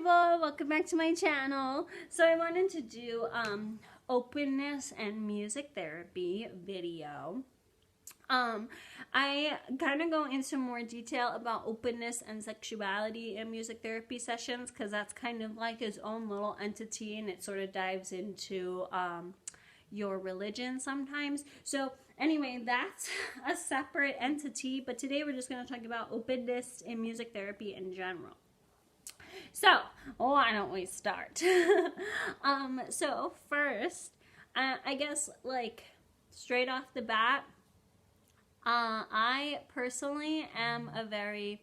welcome back to my channel. So I wanted to do openness and music therapy video. I kind of go into more detail about openness and sexuality in music therapy sessions because that's kind of like its own little entity, and it sort of dives into your religion sometimes. So anyway, that's a separate entity, but today we're just going to talk about openness in music therapy in general. So why don't we start? So first, I guess like straight off the bat, I personally am a very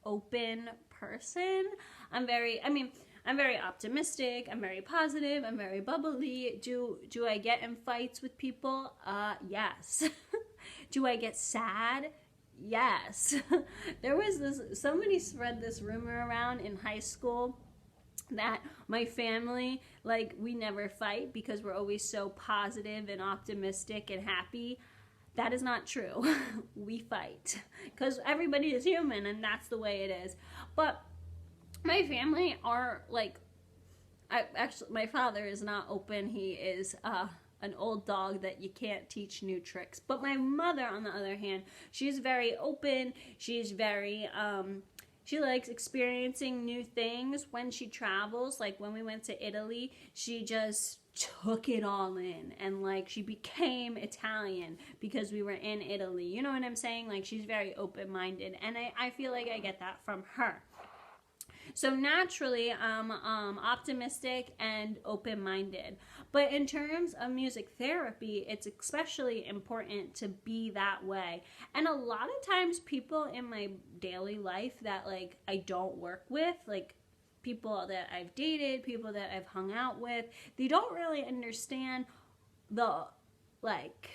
open person. I'm very optimistic. I'm very positive. I'm very bubbly. Do I get in fights with people? Yes. Do I get sad? Yes. There was somebody spread this rumor around in high school that my family, like, we never fight because we're always so positive and optimistic and happy. That is not true. We fight because everybody is human and that's the way it is. But my family are like, my father is not open. He is an old dog that you can't teach new tricks. But my mother, on the other hand, she's very open. She's very, she likes experiencing new things when she travels. Like when we went to Italy, she just took it all in, and like she became Italian because we were in Italy. You know what I'm saying? Like she's very open-minded, and I feel like I get that from her. So naturally, I'm optimistic and open-minded. But in terms of music therapy, it's especially important to be that way. And a lot of times people in my daily life that like I don't work with, like people that I've dated, people that I've hung out with, they don't really understand the like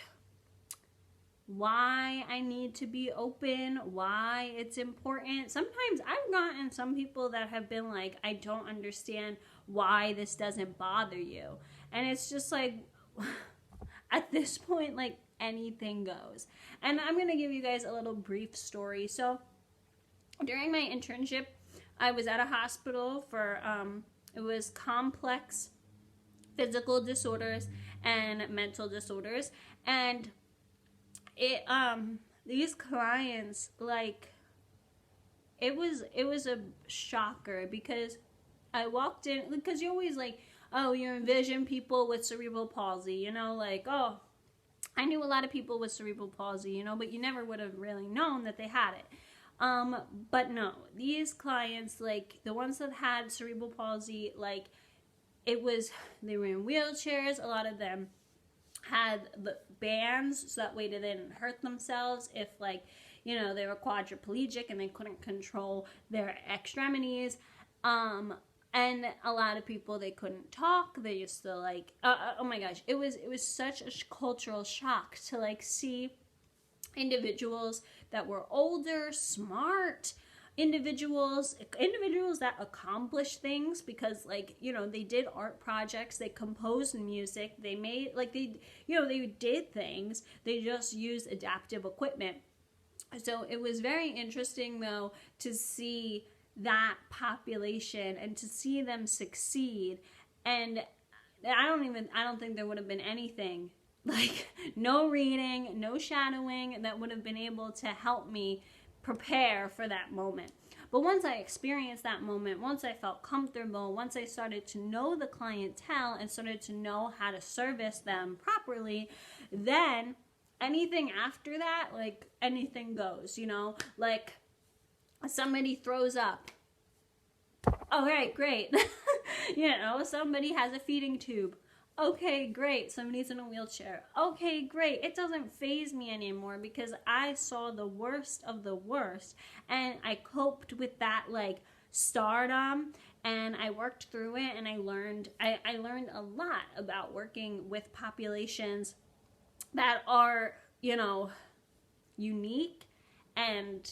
why I need to be open, why it's important. Sometimes I've gotten some people that have been like, I don't understand why this doesn't bother you. And it's just like, at this point, like anything goes. And I'm going to give you guys a little brief story. So during my internship, I was at a hospital for, it was complex physical disorders and mental disorders. And these clients, like, it was a shocker because I walked in, because you always like, oh, you envision people with cerebral palsy, you know, like, oh, I knew a lot of people with cerebral palsy, you know, but you never would have really known that they had it. But no, these clients, like the ones that had cerebral palsy, like they were in wheelchairs. A lot of them had the bands so that way they didn't hurt themselves if, like, you know, they were quadriplegic and they couldn't control their extremities. And a lot of people, they couldn't talk. They used to like, oh my gosh, it was such a cultural shock to like see individuals that were older, smart, individuals that accomplished things because, like, you know, they did art projects, they composed music, they made, like, they, you know, they did things, they just used adaptive equipment. So it was very interesting though to see that population and to see them succeed. And I don't think there would have been anything like no reading, no shadowing that would have been able to help me prepare for that moment. But once I experienced that moment, once I felt comfortable, once I started to know the clientele and started to know how to service them properly, then anything after that, like anything goes, you know, like somebody throws up. All right, great. You know, somebody has a feeding tube. Okay, great. Somebody's in a wheelchair. Okay, great. It doesn't faze me anymore because I saw the worst of the worst and I coped with that like stardom, and I worked through it, and I learned a lot about working with populations that are, you know, unique and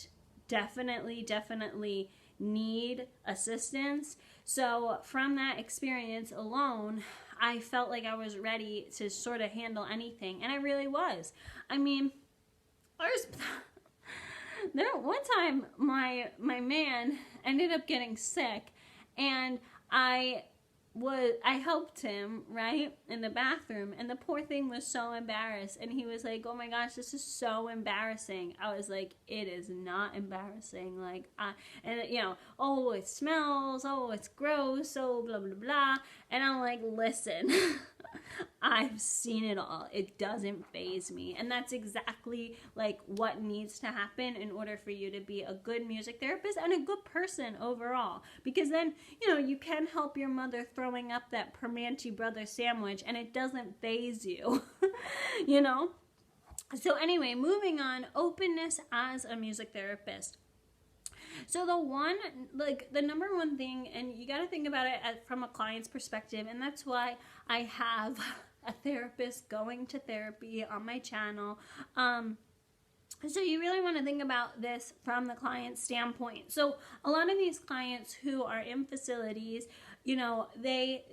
definitely need assistance. So from that experience alone, I felt like I was ready to sort of handle anything, and I really was. I mean, one time my man ended up getting sick, and I helped him, right, in the bathroom, and the poor thing was so embarrassed, and he was like, oh my gosh, this is so embarrassing. I was like, it is not embarrassing, like, and you know, oh, it smells, oh, it's gross, oh, blah blah blah. And I'm like, listen, I've seen it all. It doesn't faze me. And that's exactly like what needs to happen in order for you to be a good music therapist and a good person overall. Because then, you know, you can help your mother throwing up that Permanente brother sandwich and it doesn't faze you, you know? So anyway, moving on, openness as a music therapist. So the number one thing, and you got to think about it from a client's perspective, and that's why I have a therapist going to therapy on my channel. So you really want to think about this from the client's standpoint. So a lot of these clients who are in facilities, you know, they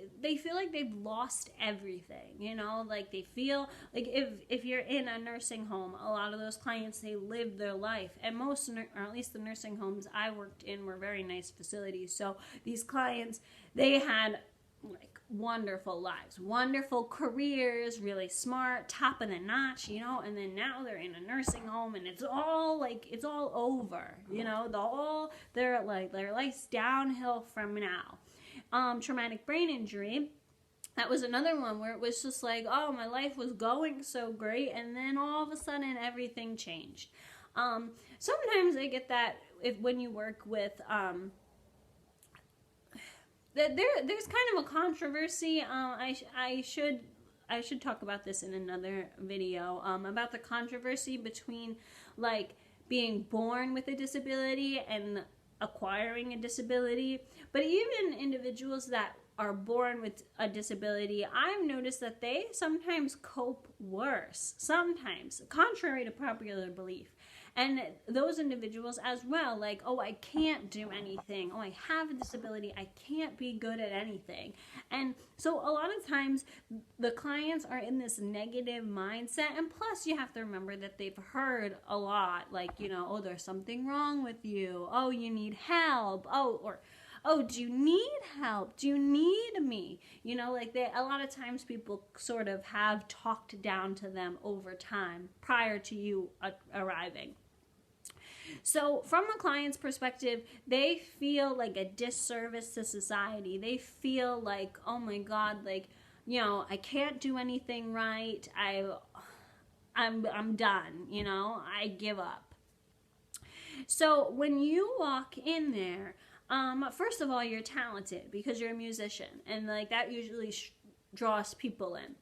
feel like they've lost everything, you know, like they feel like if you're in a nursing home, a lot of those clients, they live their life, and most, or at least the nursing homes I worked in were very nice facilities. So these clients, they had like wonderful lives, wonderful careers, really smart, top of the notch, you know, and then now they're in a nursing home and it's all over, you know, their life's downhill from now. Traumatic brain injury, that was another one where it was just like, oh, my life was going so great, and then all of a sudden everything changed. Sometimes I get that when you work with there's kind of a controversy. I should talk about this in another video, about the controversy between like being born with a disability and acquiring a disability. But even individuals that are born with a disability, I've noticed that they sometimes cope worse, sometimes, contrary to popular belief. And those individuals as well, like, oh, I can't do anything. Oh, I have a disability. I can't be good at anything. And so a lot of times the clients are in this negative mindset. And plus you have to remember that they've heard a lot, like, you know, oh, there's something wrong with you. Oh, you need help. Oh, do you need help? Do you need me? You know, like a lot of times people sort of have talked down to them over time prior to you arriving. So from the client's perspective, they feel like a disservice to society. They feel like, oh my God, like, you know, I can't do anything right. I'm done, you know, I give up. So when you walk in there, first of all, you're talented because you're a musician, and like that usually draws people in.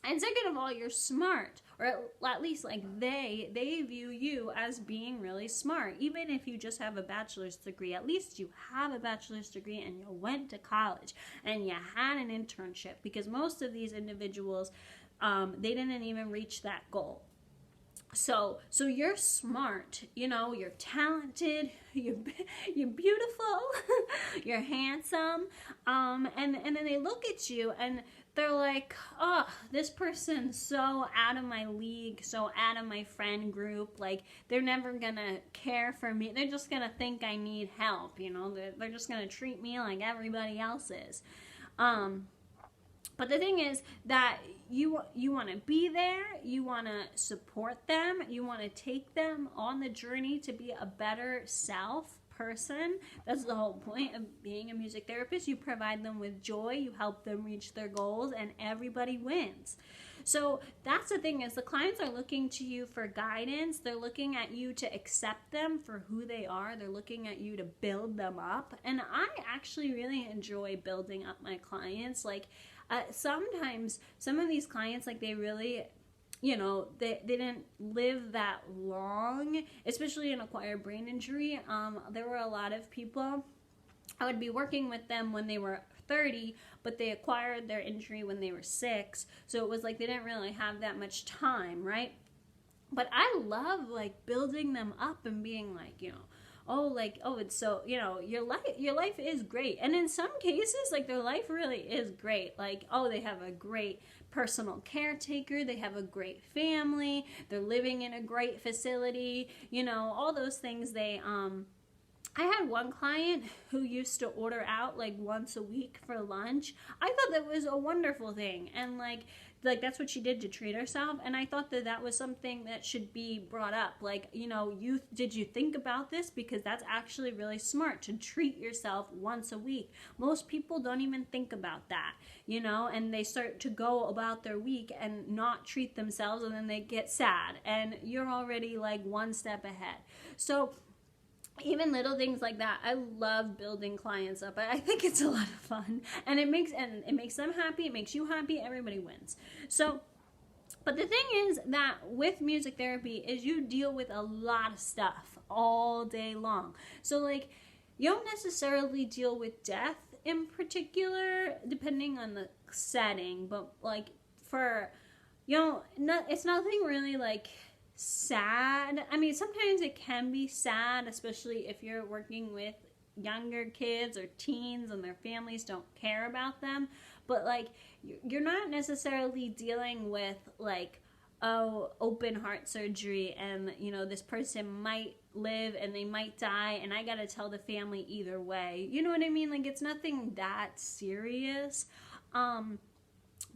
And second of all, you're smart, or at least like they view you as being really smart. Even if you just have a bachelor's degree, at least you have a bachelor's degree and you went to college and you had an internship, because most of these individuals, they didn't even reach that goal. So you're smart, you know, you're talented, you're beautiful, you're handsome, and then they look at you and they're like, oh, this person's so out of my league, so out of my friend group, like, they're never gonna care for me, they're just gonna think I need help, you know, they're just gonna treat me like everybody else is. But the thing is that you want to be there, you want to support them, you want to take them on the journey to be a better self person. That's the whole point of being a music therapist. You provide them with joy, you help them reach their goals, and everybody wins. So that's the thing, is the clients are looking to you for guidance. They're looking at you to accept them for who they are. They're looking at you to build them up. And I actually really enjoy building up my clients. Like, sometimes some of these clients, like, they really, you know, they didn't live that long, especially in acquired brain injury. There were a lot of people, I would be working with them when they were 30, but they acquired their injury when they were 6. So it was like they didn't really have that much time, right? But I love, like, building them up and being like, you know, it's so, you know, your life is great. And in some cases, like, their life really is great. Like, oh, they have a great personal caretaker, they have a great family, they're living in a great facility, you know, all those things I had one client who used to order out like once a week for lunch. I thought that was a wonderful thing, and like that's what she did to treat herself. And I thought that that was something that should be brought up. Like, you know, did you think about this? Because that's actually really smart to treat yourself once a week. Most people don't even think about that, you know, and they start to go about their week and not treat themselves, and then they get sad, and you're already like one step ahead. So even little things like that, I love building clients up. I think it's a lot of fun, and it makes them happy, it makes you happy, everybody wins. So, but the thing is that with music therapy is you deal with a lot of stuff all day long. So like, you don't necessarily deal with death in particular, depending on the setting, but like for, you know, it's nothing really like sad. I mean, sometimes it can be sad, especially if you're working with younger kids or teens and their families don't care about them. But like, you're not necessarily dealing with like, oh, open heart surgery, and you know, this person might live and they might die, and I gotta tell the family either way. You know what I mean? Like, it's nothing that serious.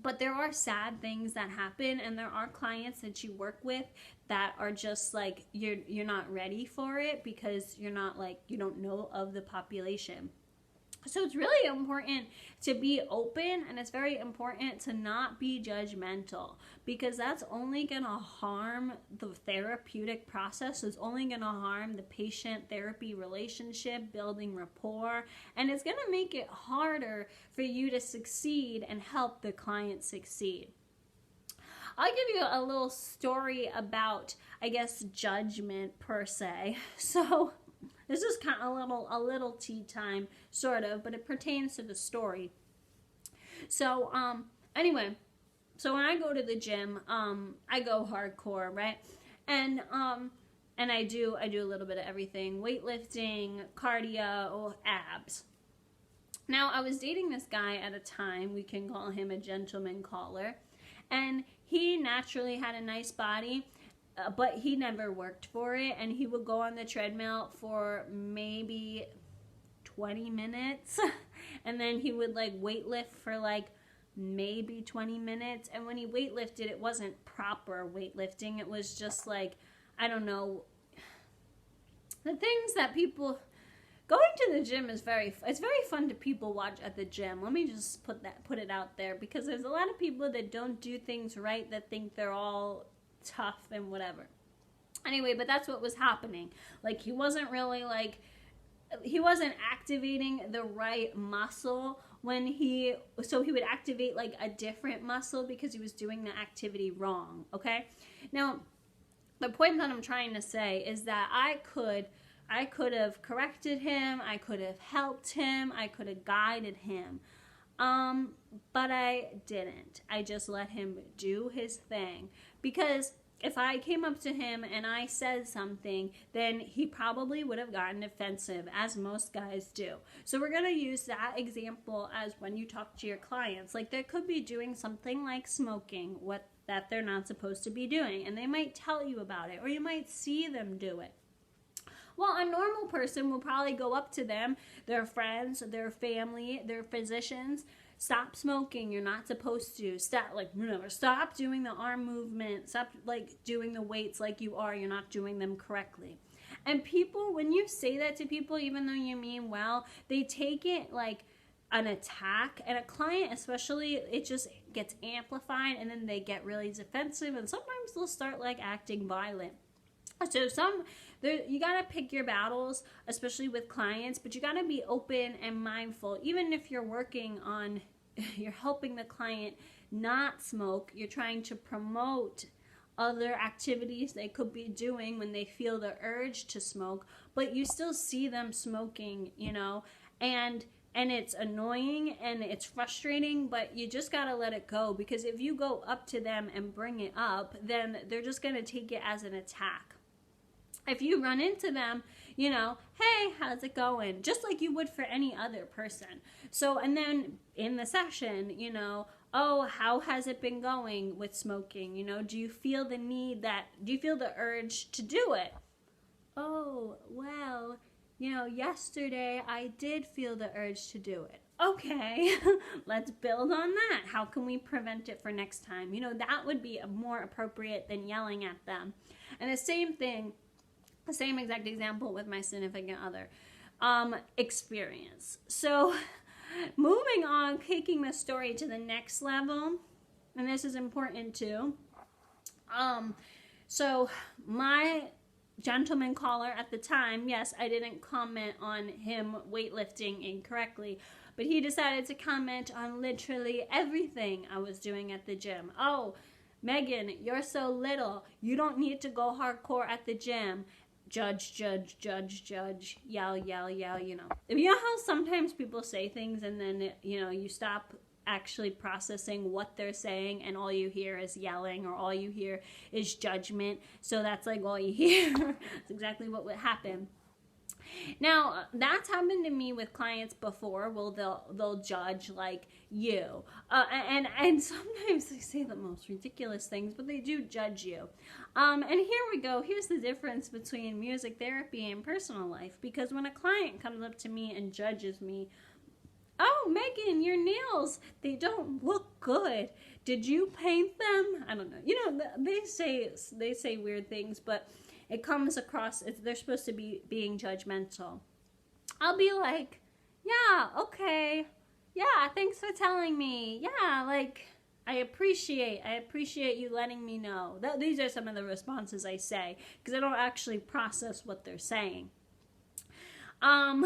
But there are sad things that happen, and there are clients that you work with that are just like, you're not ready for it because you're not like, you don't know of the population. So it's really important to be open, and it's very important to not be judgmental, because that's only going to harm the therapeutic process. It's only going to harm the patient therapy relationship, building rapport, and it's going to make it harder for you to succeed and help the client succeed. I'll give you a little story about, I guess, judgment per se. So this is kind of a little tea time, sort of, but it pertains to the story. So, anyway, so when I go to the gym, I go hardcore, right? And I do a little bit of everything: weightlifting, cardio, abs. Now, I was dating this guy at a time. We can call him a gentleman caller, and he naturally had a nice body. But he never worked for it, and he would go on the treadmill for maybe 20 minutes, and then he would like weightlift for like maybe 20 minutes, and when he weightlifted, it wasn't proper weightlifting. It was just like, I don't know, the things that people... Going to the gym is it's very fun to people watch at the gym. Let me just put it out there, because there's a lot of people that don't do things right, that think they're all tough and whatever. Anyway, but that's what was happening. Like, he wasn't really like, he wasn't activating the right muscle so he would activate like a different muscle because he was doing the activity wrong. Okay, now the point that I'm trying to say is that I could have corrected him, I could have helped him, I could have guided him. But I didn't. I just let him do his thing, because if I came up to him and I said something, then he probably would have gotten defensive, as most guys do. So we're going to use that example as when you talk to your clients. Like, they could be doing something like smoking, that they're not supposed to be doing, and they might tell you about it, or you might see them do it. Well, a normal person will probably go up to them, their friends, their family, their physicians: stop smoking, you're not supposed to. Stop doing the arm movement. Stop like doing the weights like you're not doing them correctly. And people, when you say that to people, even though you mean well, they take it like an attack. And a client especially, it just gets amplified, and then they get really defensive, and sometimes they'll start like acting violent. So you gotta pick your battles, especially with clients, but you gotta be open and mindful. Even if you're you're helping the client not smoke, you're trying to promote other activities they could be doing when they feel the urge to smoke, but you still see them smoking, you know, and it's annoying and it's frustrating, but you just gotta let it go, because if you go up to them and bring it up, then they're just gonna take it as an attack. If you run into them, you know, hey, how's it going? Just like you would for any other person. So, and then in the session, you know, oh, how has it been going with smoking? You know, do you feel the urge to do it? Oh, well, yesterday I did feel the urge to do it. Okay, let's build on that. How can we prevent it for next time? That would be more appropriate than yelling at them. And the same thing, the same exact example with my significant other experience. So moving on, taking the story to the next level, and this is important too. So my gentleman caller at the time, yes, I didn't comment on him weightlifting incorrectly, but he decided to comment on literally everything I was doing at the gym. Oh, Megan, you're so little. You don't need to go hardcore at the gym. Judge, judge, judge, judge, yell, yell, yell, You know how sometimes people say things and then, you stop actually processing what they're saying and all you hear is yelling or all you hear is judgment. So that's like all you hear. That's exactly what would happen. Now, that's happened to me with clients before. Well, they'll judge like you. And sometimes they say the most ridiculous things, but they do judge you. And here we go. Here's the difference between music therapy and personal life. Because when a client comes up to me and judges me, oh, Megan, your nails, they don't look good. Did you paint them? I don't know. They say weird things, but it comes across, they're supposed to be being judgmental. I'll be like, yeah, okay. Yeah, thanks for telling me. Yeah, like, I appreciate you letting me know. These are some of the responses I say, because I don't actually process what they're saying. My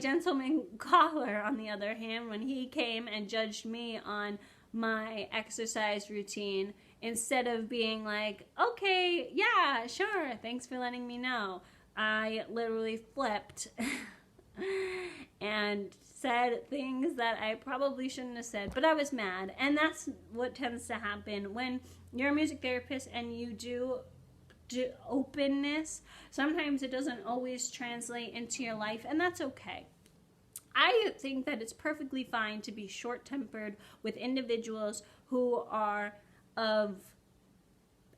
gentleman caller, on the other hand, when he came and judged me on my exercise routine, instead of being like, okay, yeah, sure, thanks for letting me know, I literally flipped and said things that I probably shouldn't have said, but I was mad. And that's what tends to happen when you're a music therapist and you do openness. Sometimes it doesn't always translate into your life, and that's okay. I think that it's perfectly fine to be short-tempered with individuals who are of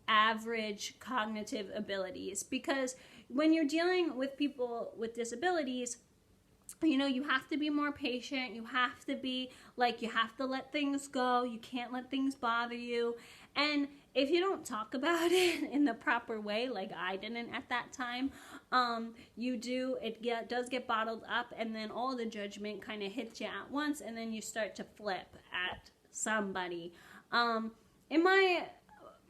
average cognitive abilities, because when you're dealing with people with disabilities, you have to be more patient. You have to be like, you have to let things go. You can't let things bother you. And if you don't talk about it in the proper way, like I didn't at that time, it does get bottled up, and then all the judgment kind of hits you at once, and then you start to flip at somebody. In my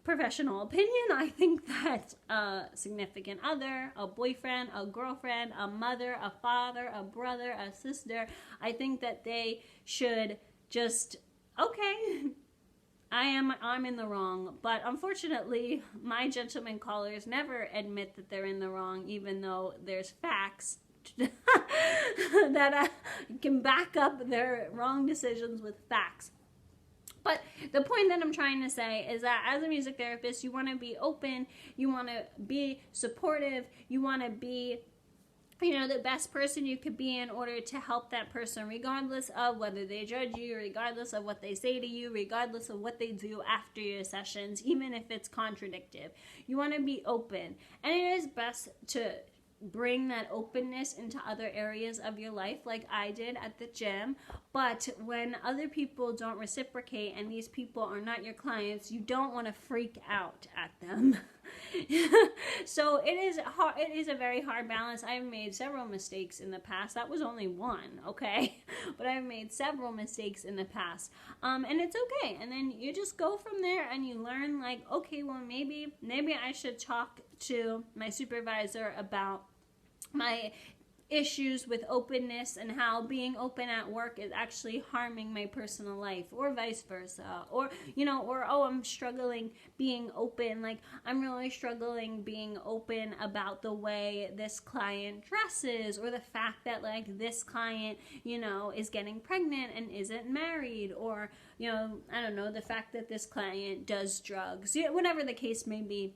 professional opinion, I think that a significant other, a boyfriend, a girlfriend, a mother, a father, a brother, a sister, I think that they should just, okay, I'm in the wrong. But unfortunately, my gentleman callers never admit that they're in the wrong, even though there's facts that can back up their wrong decisions with facts. But the point that I'm trying to say is that as a music therapist, you want to be open, you want to be supportive, you want to be, the best person you could be in order to help that person, regardless of whether they judge you, regardless of what they say to you, regardless of what they do after your sessions, even if it's contradictive. You want to be open. And it is best to bring that openness into other areas of your life, like I did at the gym. But when other people don't reciprocate and these people are not your clients, you don't want to freak out at them. So it is a very hard balance. I've made several mistakes in the past. That was only one, okay? But I've made several mistakes in the past. And it's okay. And then you just go from there and you learn, like, okay, well, maybe I should talk to my supervisor about my issues with openness and how being open at work is actually harming my personal life, or vice versa, or oh, I'm struggling being open, like I'm really struggling being open about the way this client dresses, or the fact that like this client is getting pregnant and isn't married, or I don't know, the fact that this client does drugs, whatever the case may be.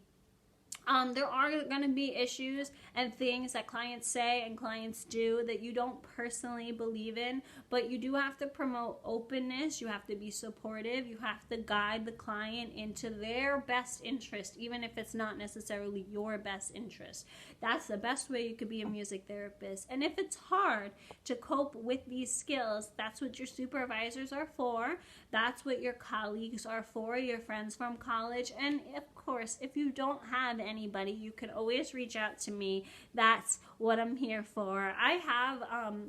There are going to be issues and things that clients say and clients do that you don't personally believe in, but you do have to promote openness. You have to be supportive. You have to guide the client into their best interest, even if it's not necessarily your best interest. That's the best way you could be a music therapist. And if it's hard to cope with these skills, that's what your supervisors are for. That's what your colleagues are for, your friends from college. And of course, if you don't have anybody, you can always reach out to me. That's what I'm here for. I have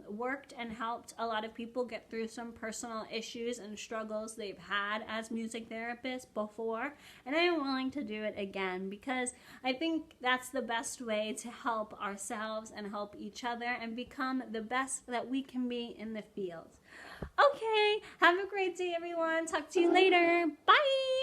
worked and helped a lot of people get through some personal issues and struggles they've had as music therapists before, and I am willing to do it again because I think that's the best way to help ourselves and help each other and become the best that we can be in the field. Okay, have a great day, everyone. Talk to you later. Bye.